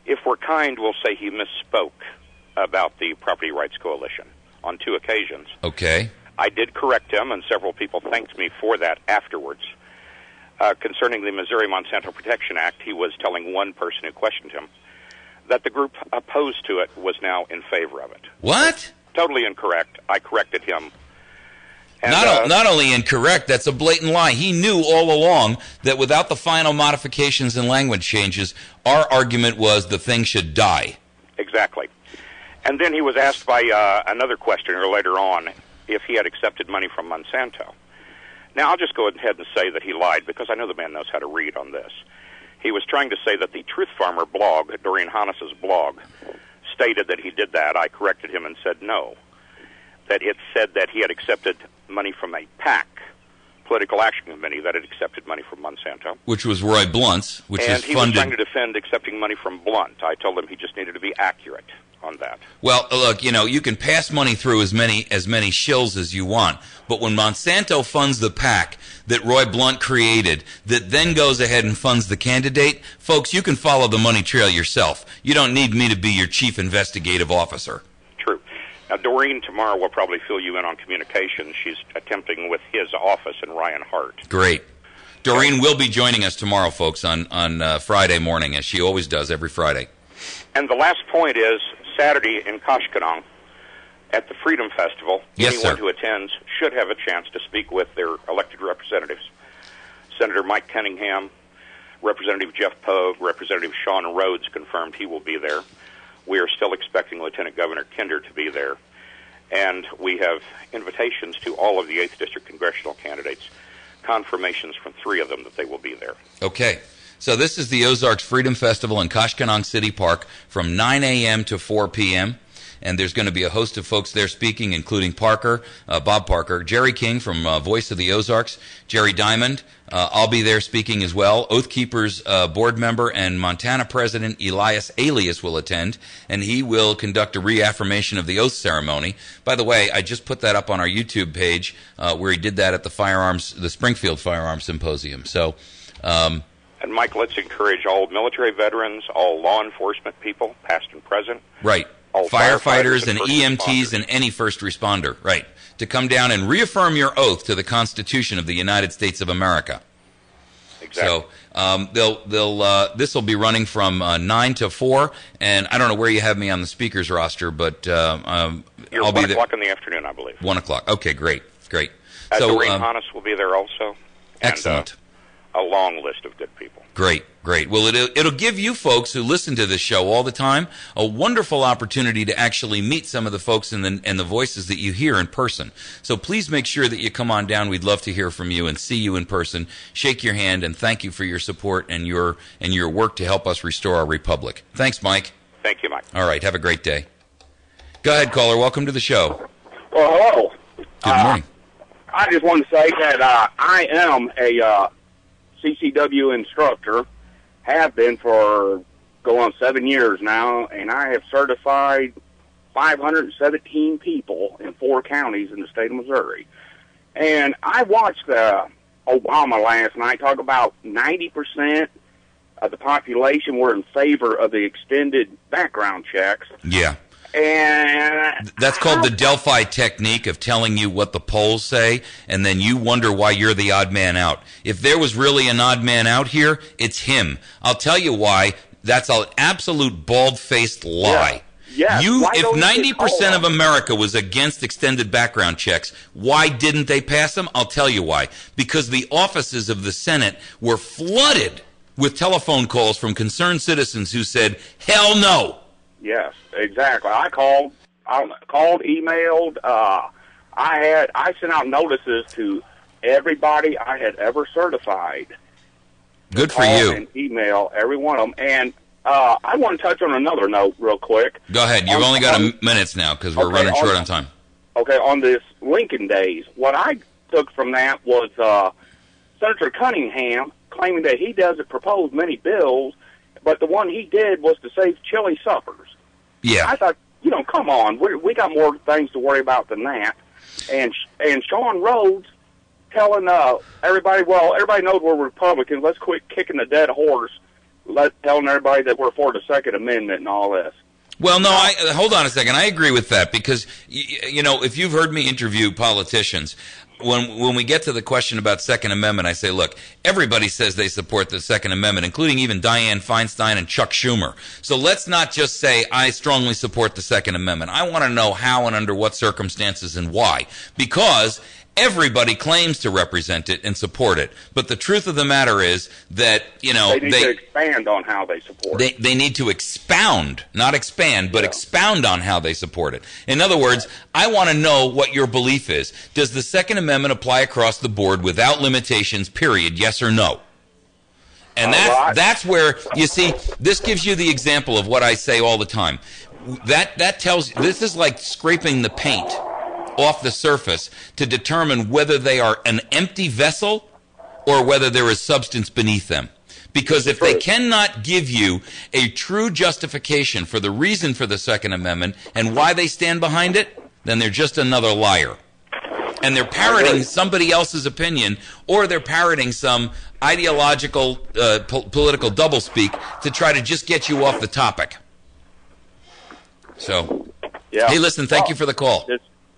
Speaker 16: if we're kind, we'll say he misspoke about the Property Rights Coalition on 2 occasions.
Speaker 1: Okay.
Speaker 16: I did correct him, and several people thanked me for that afterwards. concerning the Missouri Monsanto Protection Act, he was telling one person who questioned him that the group opposed to it was now in favor of it.
Speaker 1: What?
Speaker 16: Totally incorrect. I corrected him. And,
Speaker 1: not only incorrect, that's a blatant lie. He knew all along that without the final modifications and language changes, our argument was the thing should die.
Speaker 16: Exactly. And then he was asked by another questioner later on if he had accepted money from Monsanto. Now, I'll just go ahead and say that he lied, because I know the man knows how to read on this. He was trying to say that the Truth Farmer blog, Doreen Hannes's blog, stated that he did that. I corrected him and said no, that it said that he had accepted money from a PAC, Political Action Committee, that had accepted money from Monsanto.
Speaker 1: Which was Roy Blunt's, which is funded.
Speaker 16: And he was trying to defend accepting money from Blunt. I told him he just needed to be accurate on that.
Speaker 1: Well, look, you can pass money through as many shills as you want, but when Monsanto funds the PAC that Roy Blunt created, that then goes ahead and funds the candidate, folks, you can follow the money trail yourself. You don't need me to be your chief investigative officer.
Speaker 16: True. Now, Doreen tomorrow will probably fill you in on communications. She's attempting with his office in Ryan Hart.
Speaker 1: Great. Doreen will be joining us tomorrow, folks, on Friday morning, as she always does every Friday.
Speaker 16: And the last point is Saturday in Koshkonong at the Freedom Festival.
Speaker 1: Yes,
Speaker 16: anyone
Speaker 1: sir.
Speaker 16: who attends should have a chance to speak with their elected representatives. Senator Mike Cunningham, Representative Jeff Pogue, Representative Sean Rhodes confirmed he will be there. We are still expecting Lieutenant Governor Kinder to be there. And we have invitations to all of the 8th District congressional candidates, confirmations from 3 of them that they will be there.
Speaker 1: Okay. So this is the Ozarks Freedom Festival in Koshkonong City Park from 9 a.m. to 4 p.m., and there's going to be a host of folks there speaking, including Bob Parker, Jerry King from Voice of the Ozarks, Jerry Diamond. I'll be there speaking as well. Oath Keepers board member and Montana President Elias Alias will attend, and he will conduct a reaffirmation of the oath ceremony. By the way, I just put that up on our YouTube page where he did that at the Springfield Firearms Symposium. So.
Speaker 16: And Mike, let's encourage all military veterans, all law enforcement people, past and present.
Speaker 1: Right.
Speaker 16: All
Speaker 1: firefighters and EMTs and any first responder, right, to come down and reaffirm your oath to the Constitution of the United States of America.
Speaker 16: Exactly.
Speaker 1: So this will be running from 9 to 4, and I don't know where you have me on the speakers roster, but
Speaker 16: You're
Speaker 1: I'll
Speaker 16: 1
Speaker 1: be there.
Speaker 16: o'clock in the afternoon, I believe.
Speaker 1: 1 o'clock. Okay, great.
Speaker 16: So Doreen Hannes will be there also.
Speaker 1: Excellent.
Speaker 16: And, a long list of good people.
Speaker 1: Great. Well, it'll give you folks who listen to this show all the time a wonderful opportunity to actually meet some of the folks and the voices that you hear in person. So please make sure that you come on down. We'd love to hear from you and see you in person, shake your hand, and thank you for your support and your work to help us restore our republic. Thanks, Mike.
Speaker 16: Thank you, Mike.
Speaker 1: All right. Have a great day. Go ahead, caller. Welcome to the show.
Speaker 2: Well, hello.
Speaker 1: Good morning.
Speaker 2: I just wanted to say that I am a CCW instructor, have been for going on 7 years now, and I have certified 517 people in 4 counties in the state of Missouri. And I watched Obama last night talk about 90% of the population were in favor of the extended background checks.
Speaker 1: Yeah.
Speaker 2: And
Speaker 1: that's called the Delphi technique of telling you what the polls say, and then you wonder why you're the odd man out. If there was really an odd man out here, it's him. I'll tell you why. That's an absolute bald-faced lie.
Speaker 2: Yeah.
Speaker 1: If 90% of America was against extended background checks, why didn't they pass them? I'll tell you why. Because the offices of the Senate were flooded with telephone calls from concerned citizens who said, hell no.
Speaker 2: Yes, exactly. I called, emailed. I sent out notices to everybody I had ever certified.
Speaker 1: Good for you.
Speaker 2: And email every one of them. And I want to touch on another note real quick.
Speaker 1: Go ahead. You've only got minutes now because we're running short on time.
Speaker 2: Okay, on this Lincoln Days, what I took from that was Senator Cunningham claiming that he doesn't propose many bills, but the one he did was to save chili suppers.
Speaker 1: Yeah.
Speaker 2: I thought, come on, we got more things to worry about than that. And Sean Rhodes telling everybody, everybody knows we're Republicans. Let's quit kicking the dead horse, telling everybody that we're for the Second Amendment and all this.
Speaker 1: Well, no, hold on a second. I agree with that because, if you've heard me interview politicians, when we get to the question about Second Amendment, I say, look, everybody says they support the Second Amendment, including even Dianne Feinstein and Chuck Schumer. So let's not just say, I strongly support the Second Amendment. I want to know how and under what circumstances and why. Because everybody claims to represent it and support it. But the truth of the matter is that, you know,
Speaker 2: they need to expand on how they support it.
Speaker 1: They need to expound, not expand, but expound on how they support it. In other words, I want to know what your belief is. Does the Second Amendment apply across the board without limitations, period, yes or no? And that's where, you see, this gives you the example of what I say all the time. That tells you, this is like scraping the paint off the surface to determine whether they are an empty vessel or whether there is substance beneath them. Because if they cannot give you a true justification for the reason for the Second Amendment and why they stand behind it, then they're just another liar. And they're parroting somebody else's opinion, or they're parroting some ideological, political doublespeak to try to just get you off the topic. So, hey, listen, thank you for the call.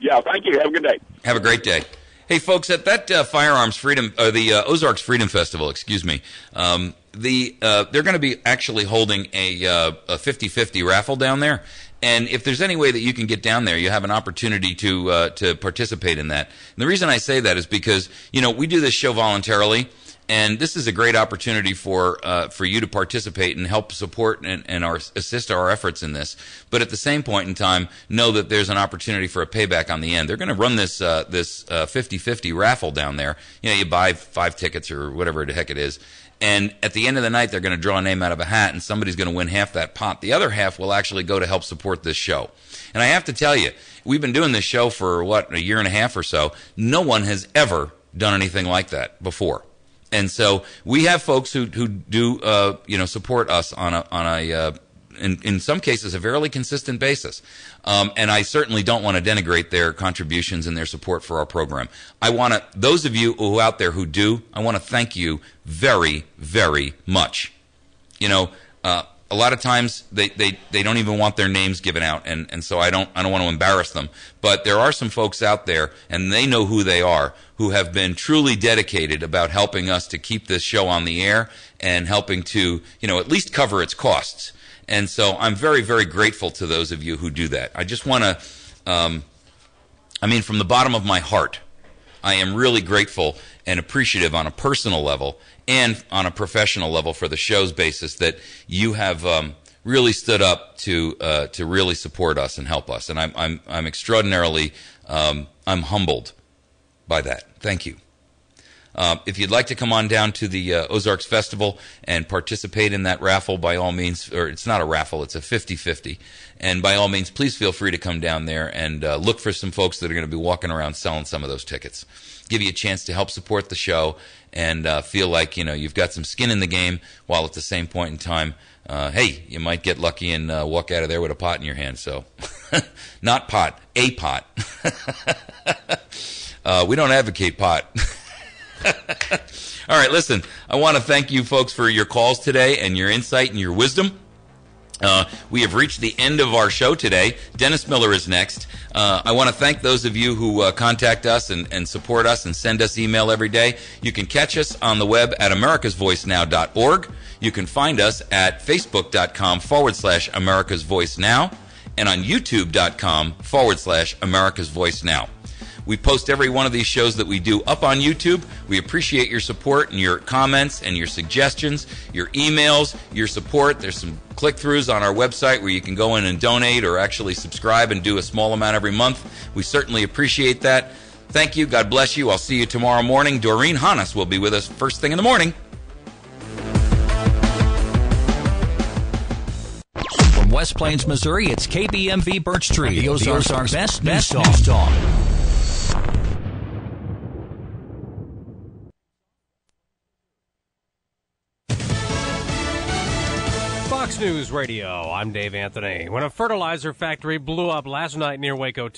Speaker 2: Yeah, thank you. Have a good day.
Speaker 1: Have a great day. Hey, folks, at that Firearms Freedom, the Ozarks Freedom Festival, excuse me, they're going to be actually holding a 50-50 raffle down there. And if there's any way that you can get down there, you have an opportunity to participate in that. And the reason I say that is because, you know, we do this show voluntarily, and this is a great opportunity for you to participate and help support and assist our efforts in this. But at the same point in time, know that there's an opportunity for a payback on the end. They're going to run this 50-50 raffle down there. You know, you buy 5 tickets or whatever the heck it is. And at the end of the night, they're going to draw a name out of a hat, and somebody's going to win half that pot. The other half will actually go to help support this show. And I have to tell you, we've been doing this show for, a year and a half or so. No one has ever done anything like that before. And so we have folks who do support us on a in some cases a fairly consistent basis. And I certainly don't want to denigrate their contributions and their support for our program. I want to, those of you who out there who do, I want to thank you very, very much. You know, a lot of times they don't even want their names given out, and so I don't want to embarrass them. But there are some folks out there, and they know who they are, who have been truly dedicated about helping us to keep this show on the air and helping to, at least cover its costs. And so I'm very, very grateful to those of you who do that. I just want to, from the bottom of my heart, I am really grateful and appreciative on a personal level and on a professional level for the show's basis that you have really stood up to really support us and help us. And I'm extraordinarily I'm humbled by that. Thank you. If you'd like to come on down to the Ozarks Festival and participate in that raffle, by all means, or it's not a raffle, it's a 50-50. And by all means, please feel free to come down there and look for some folks that are going to be walking around selling some of those tickets. Give you a chance to help support the show and feel like, you've got some skin in the game, while at the same point in time, hey, you might get lucky and walk out of there with a pot in your hand. So, not pot, a pot. We don't advocate pot. All right, listen, I want to thank you folks for your calls today and your insight and your wisdom. We have reached the end of our show today. Dennis Miller is next. I want to thank those of you who contact us and support us and send us email every day. You can catch us on the web at americasvoicenow.org. You can find us at facebook.com/americasvoicenow and on youtube.com/americasvoicenow. We post every one of these shows that we do up on YouTube. We appreciate your support and your comments and your suggestions, your emails, your support. There's some click-throughs on our website where you can go in and donate or actually subscribe and do a small amount every month. We certainly appreciate that. Thank you. God bless you. I'll see you tomorrow morning. Doreen Hannes will be with us first thing in the morning.
Speaker 3: From West Plains, Missouri, it's KBMV Birch Tree, the Ozarks' best news talk.
Speaker 4: Fox News Radio, I'm Dave Anthony. When a fertilizer factory blew up last night near Waco, Texas,